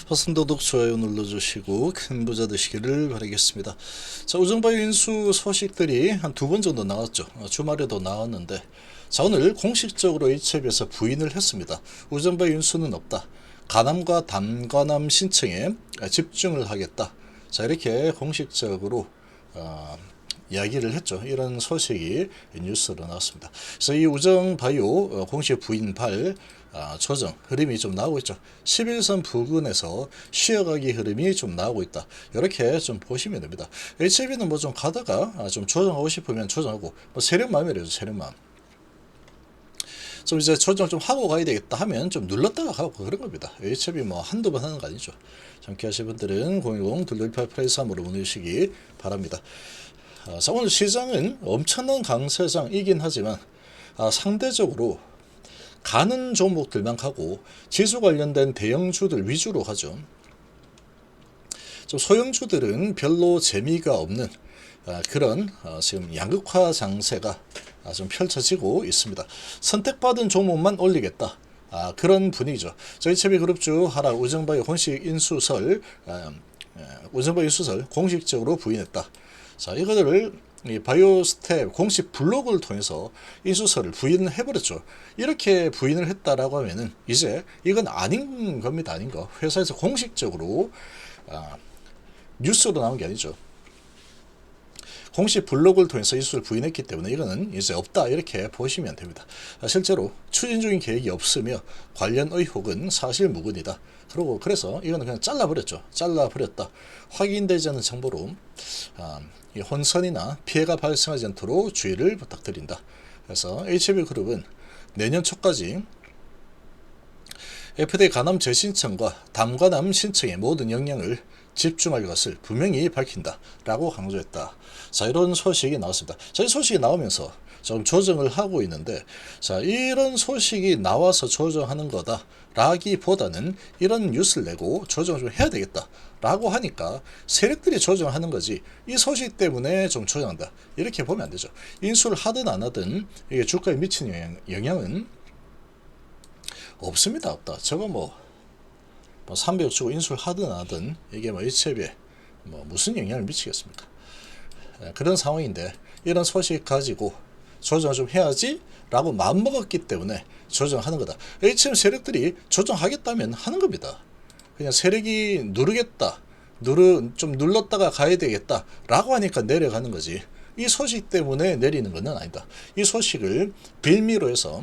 버튼도둑 좋아요 눌러주시고 큰 부자 되시기를 바라겠습니다. 자, 우정바이오 인수 소식들이 한 두 번 정도 나왔죠. 주말에도 나왔는데, 자, 오늘 공식적으로 HF에서 부인을 했습니다. 우정바이오 인수는 없다. 간암과 담관암 신청에 집중을 하겠다. 자, 이렇게 공식적으로 이야기를 했죠. 이런 소식이 뉴스로 나왔습니다. 그래서 이 우정바이오 공식 부인발 조정 흐름이 좀 나오고 있죠. 11선 부근에서 쉬어가기 흐름이 좀 나오고 있다. 이렇게 좀 보시면 됩니다. HB는 뭐 좀 가다가 좀 조정하고 싶으면 조정하고, 뭐 세력 마음이래요. 세력 마음. 좀 이제 조정 좀 하고 가야 되겠다 하면 좀 눌렀다가 가고 그런 겁니다. HB 뭐 한두 번 하는 거 아니죠. 참기하실 분들은 010-2288-3으로 문의 주시기 바랍니다. 자, 오늘 시장은 엄청난 강세장이긴 하지만 상대적으로 가는 종목들만 가고 지수 관련된 대형주들 위주로 가죠. 좀 소형주들은 별로 재미가 없는 그런 지금 양극화 장세가 좀 펼쳐지고 있습니다. 선택받은 종목만 올리겠다. 그런 분위기죠. 저희 채비그룹주 하라 우정바이오 공식 인수설 우정바이오 인수설 공식적으로 부인했다. 자, 이거를 이 바이오스텝 공식 블로그를 통해서 인수설을 부인을 해버렸죠. 이렇게 부인을 했다라고 하면은 이제 이건 아닌 겁니다. 아닌 거. 회사에서 공식적으로 뉴스로 나온 게 아니죠. 공식 블로그를 통해서 인수를 부인했기 때문에 이거는 이제 없다 이렇게 보시면 됩니다. 실제로 추진 중인 계획이 없으며 관련 의혹은 사실 무근이다. 그리고 그래서 이거는 그냥 잘라버렸죠. 잘라버렸다. 확인되지 않은 정보로 혼선이나 피해가 발생하지 않도록 주의를 부탁드린다. 그래서 HB그룹은 내년 초까지 FDA 간암 재신청과 담관암 신청에 모든 역량을 집중할 것을 분명히 밝힌다 라고 강조했다. 자, 이런 소식이 나왔습니다. 자, 이 소식이 나오면서 좀 조정을 하고 있는데, 자, 이런 소식이 나와서 조정하는 거다 라기보다는 이런 뉴스를 내고 조정을 좀 해야 되겠다 라고 하니까 세력들이 조정하는 거지, 이 소식 때문에 좀 조정한다 이렇게 보면 안 되죠. 인수를 하든 안 하든 이게 주가에 미치는 영향은 없습니다. 없다. 저거 뭐 300억 주고 인수를 하든 안 하든 이게 뭐 HF에 뭐 무슨 영향을 미치겠습니까? 그런 상황인데 이런 소식 가지고 조정을 좀 해야지 라고 마음먹었기 때문에 조정하는 거다. HM 세력들이 조정하겠다면 하는 겁니다. 그냥 세력이 누르겠다, 좀 눌렀다가 가야 되겠다 라고 하니까 내려가는 거지, 이 소식 때문에 내리는 것은 아니다. 이 소식을 빌미로 해서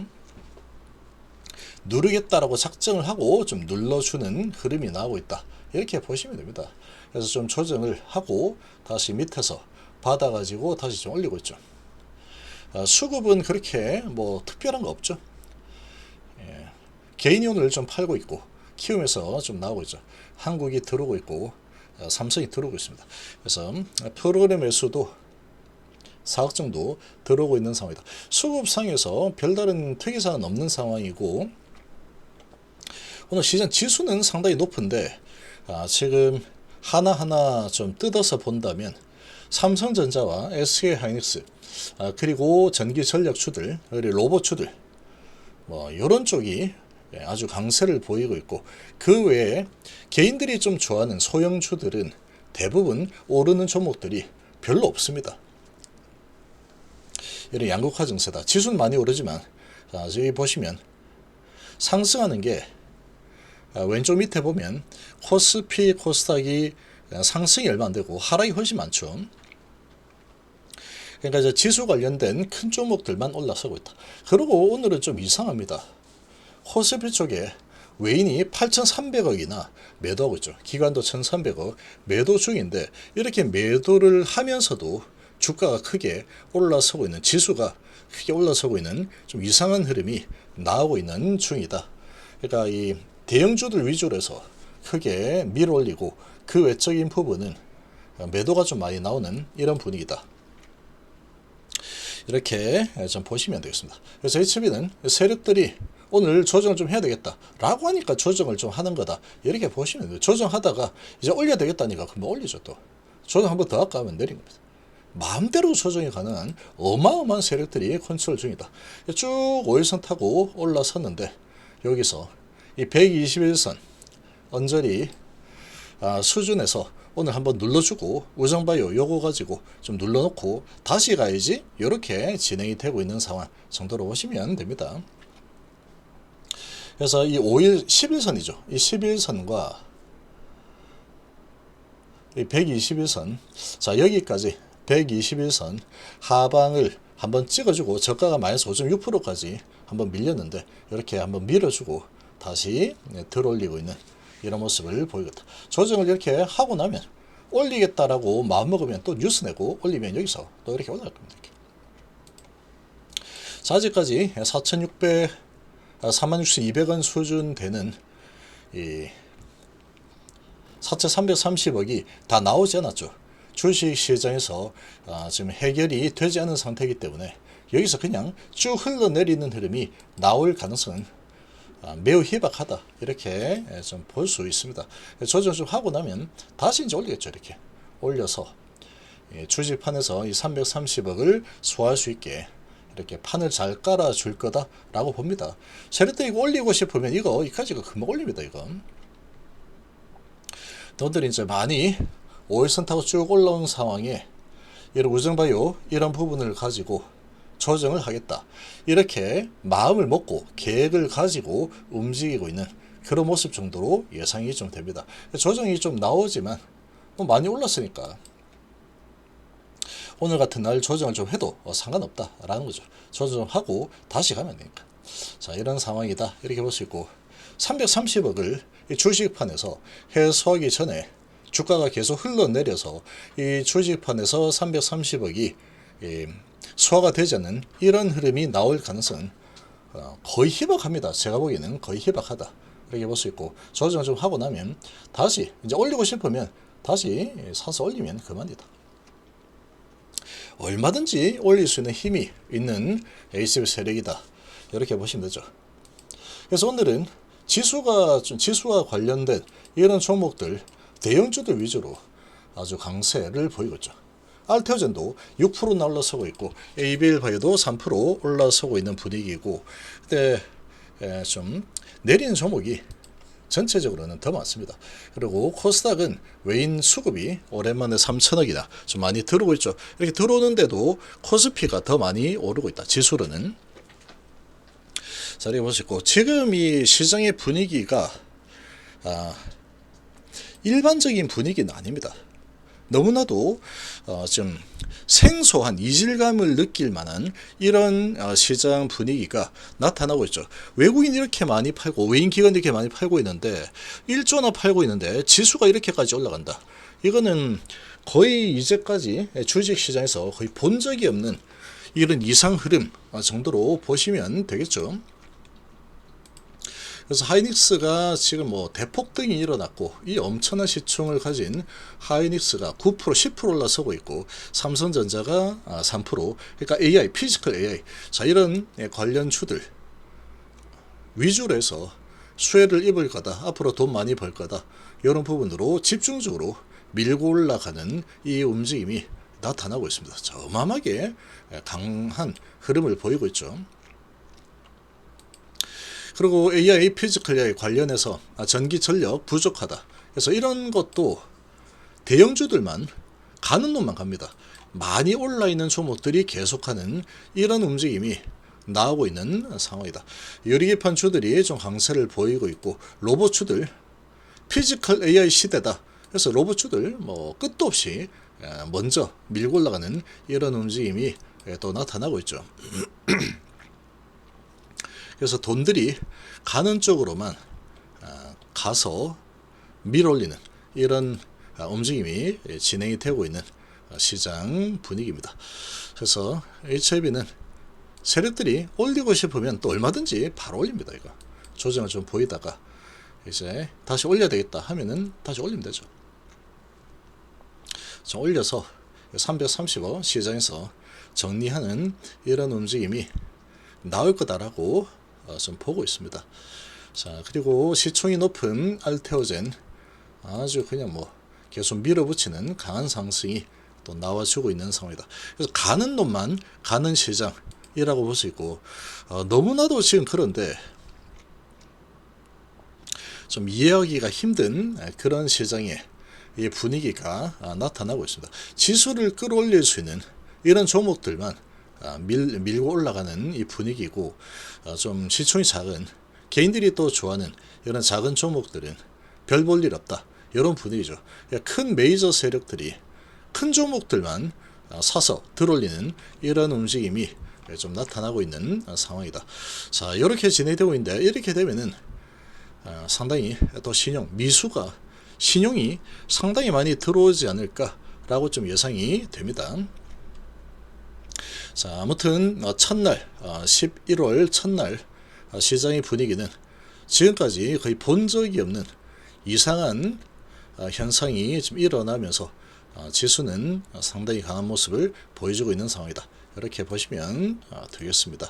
누르겠다라고 작정을 하고 좀 눌러주는 흐름이 나오고 있다 이렇게 보시면 됩니다. 그래서 좀 조정을 하고 다시 밑에서 받아가지고 다시 좀 올리고 있죠. 수급은 그렇게 뭐 특별한 거 없죠. 개인이온을 좀 팔고 있고 키움에서 좀 나오고 있죠. 한국이 들어오고 있고 삼성이 들어오고 있습니다. 그래서 프로그램 매수도 4억 정도 들어오고 있는 상황이다. 수급상에서 별다른 특이사항은 없는 상황이고, 오늘 시장 지수는 상당히 높은데 지금 하나하나 좀 뜯어서 본다면 삼성전자와 SK하이닉스 그리고 전기 전력주들 그리고 로봇주들 뭐 이런 쪽이 아주 강세를 보이고 있고, 그 외에 개인들이 좀 좋아하는 소형주들은 대부분 오르는 종목들이 별로 없습니다. 이런 양극화 증세다. 지수는 많이 오르지만 여기 보시면 상승하는 게 왼쪽 밑에 보면 코스피 코스닥이 상승이 얼마 안 되고 하락이 훨씬 많죠. 그러니까 이제 지수 관련된 큰 종목들만 올라서고 있다. 그리고 오늘은 좀 이상합니다. 코스피 쪽에 외인이 8,300억이나 매도하고 있죠. 기관도 1,300억 매도 중인데, 이렇게 매도를 하면서도 주가가 크게 올라서고 있는, 지수가 크게 올라서고 있는 좀 이상한 흐름이 나오고 있는 중이다. 그러니까 이 대형주들 위주로 해서 크게 밀어 올리고 그 외적인 부분은 매도가 좀 많이 나오는 이런 분위기다. 이렇게 좀 보시면 되겠습니다. 그래서 HB는 세력들이 오늘 조정을 좀 해야 되겠다 라고 하니까 조정을 좀 하는 거다 이렇게 보시면 돼요. 조정하다가 이제 올려야 되겠다니까 그럼 올리죠. 또 조정 한번 더 할까 하면 내린 겁니다. 마음대로 조정이 가능한 어마어마한 세력들이 컨트롤 중이다. 쭉 5일선 타고 올라섰는데 여기서 이 121선 언저리 수준에서 오늘 한번 눌러주고 우정바이오 요거 가지고 좀 눌러놓고 다시 가야지 이렇게 진행이 되고 있는 상황 정도로 보시면 됩니다. 그래서 이 5일 11선이죠. 이 11선과 이 121선, 자 여기까지 121선 하방을 한번 찍어주고 저가가 마이너스 5.6%까지 한번 밀렸는데 이렇게 한번 밀어주고 다시 들어올리고 있는 이런 모습을 보이겠다. 조정을 이렇게 하고 나면 올리겠다라고 마음먹으면 또 뉴스 내고 올리면 여기서 또 이렇게 올라갈 겁니다. 이렇게. 자, 아직까지 46,200원 수준 되는 이 4,330억이 다 나오지 않았죠. 주식시장에서 지금 해결이 되지 않은 상태이기 때문에 여기서 그냥 쭉 흘러내리는 흐름이 나올 가능성은 매우 희박하다 이렇게 좀 볼 수 있습니다. 조정 좀 하고 나면 다시 이제 올리겠죠. 이렇게 올려서 주식판에서 이 330억을 소화할 수 있게 이렇게 판을 잘 깔아줄 거다라고 봅니다. 세력들 이거 올리고 싶으면 이까지가 금방 올립니다. 이거 너들이 이제 많이 5일선 타고 쭉 올라온 상황에 이런 우정바이오 이런 부분을 가지고 조정을 하겠다 이렇게 마음을 먹고 계획을 가지고 움직이고 있는 그런 모습 정도로 예상이 좀 됩니다. 조정이 좀 나오지만 많이 올랐으니까 오늘 같은 날 조정을 좀 해도 상관없다라는 거죠. 조정 좀 하고 다시 가면 되니까. 자, 이런 상황이다 이렇게 볼 수 있고 330억을 주식판에서 해소하기 전에 주가가 계속 흘러내려서 이 주식판에서 330억이 소화가 되지 않는 이런 흐름이 나올 가능성은 거의 희박합니다. 제가 보기에는 거의 희박하다 이렇게 볼 수 있고 조정 좀 하고 나면 다시 이제 올리고 싶으면 다시 사서 올리면 그만이다. 얼마든지 올릴 수 있는 힘이 있는 ACB 세력이다 이렇게 보시면 되죠. 그래서 오늘은 지수와 관련된 이런 종목들 대형주들 위주로 아주 강세를 보이고 있죠. 알테오젠도 6%나 올라서고 있고 ABL바이오도 3% 올라서고 있는 분위기고 근데 좀 내리는 종목이 전체적으로는 더 많습니다. 그리고 코스닥은 외인 수급이 오랜만에 3천억이나 좀 많이 들어오고 있죠. 이렇게 들어오는데도 코스피가 더 많이 오르고 있다. 지수로는. 자, 이렇게 보시고 지금 이 시장의 분위기가 일반적인 분위기는 아닙니다. 너무나도 좀 생소한 이질감을 느낄 만한 이런 시장 분위기가 나타나고 있죠. 외국인 이렇게 많이 팔고 외인 기관 이렇게 많이 팔고 있는데 1조나 팔고 있는데 지수가 이렇게까지 올라간다. 이거는 거의 이제까지 주식시장에서 거의 본 적이 없는 이런 이상 흐름 정도로 보시면 되겠죠. 그래서 하이닉스가 지금 대폭등이 일어났고 이 엄청난 시총을 가진 하이닉스가 9% 10% 올라서고 있고 삼성전자가 3% 그러니까 AI 피지컬 AI 자 이런 관련주들 위주로 해서 수혜를 입을 거다 앞으로 돈 많이 벌 거다 이런 부분으로 집중적으로 밀고 올라가는 이 움직임이 나타나고 있습니다. 어마어마하게 강한 흐름을 보이고 있죠. 그리고 AI 피지컬 AI 관련해서 전기 전력 부족하다. 그래서 이런 것도 대형주들만 가는 놈만 갑니다. 많이 올라 있는 종목들이 계속하는 이런 움직임이 나오고 있는 상황이다. 유리기판 주들이 좀 강세를 보이고 있고 로봇주들 피지컬 AI 시대다. 그래서 로봇주들 끝도 없이 먼저 밀고 올라가는 이런 움직임이 또 나타나고 있죠. 그래서 돈들이 가는 쪽으로만 가서 밀어올리는 이런 움직임이 진행이 되고 있는 시장 분위기입니다. 그래서 HIB는 세력들이 올리고 싶으면 또 얼마든지 바로 올립니다. 이거 조정을 좀 보이다가 이제 다시 올려야 되겠다 하면은 다시 올리면 되죠. 좀 올려서 330원 시장에서 정리하는 이런 움직임이 나올 거다라고 좀 보고 있습니다. 자, 그리고 시총이 높은 알테오젠 아주 그냥 계속 밀어붙이는 강한 상승이 또 나와주고 있는 상황이다. 그래서 가는 놈만 가는 시장이라고 볼 수 있고 너무나도 지금 그런데 좀 이해하기가 힘든 그런 시장에 이 분위기가 나타나고 있습니다. 지수를 끌어올릴 수 있는 이런 종목들만 밀고 올라가는 이 분위기고, 좀 시총이 작은 개인들이 또 좋아하는 이런 작은 종목들은 별 볼 일 없다, 이런 분위기죠. 큰 메이저 세력들이 큰 종목들만 사서 들어올리는 이런 움직임이 좀 나타나고 있는 상황이다. 자, 이렇게 진행되고 있는데, 이렇게 되면은 상당히 또 미수가 신용이 상당히 많이 들어오지 않을까라고 좀 예상이 됩니다. 자, 아무튼 첫날 11월 첫날 시장의 분위기는 지금까지 거의 본 적이 없는 이상한 현상이 좀 일어나면서 지수는 상당히 강한 모습을 보여주고 있는 상황이다. 이렇게 보시면 되겠습니다.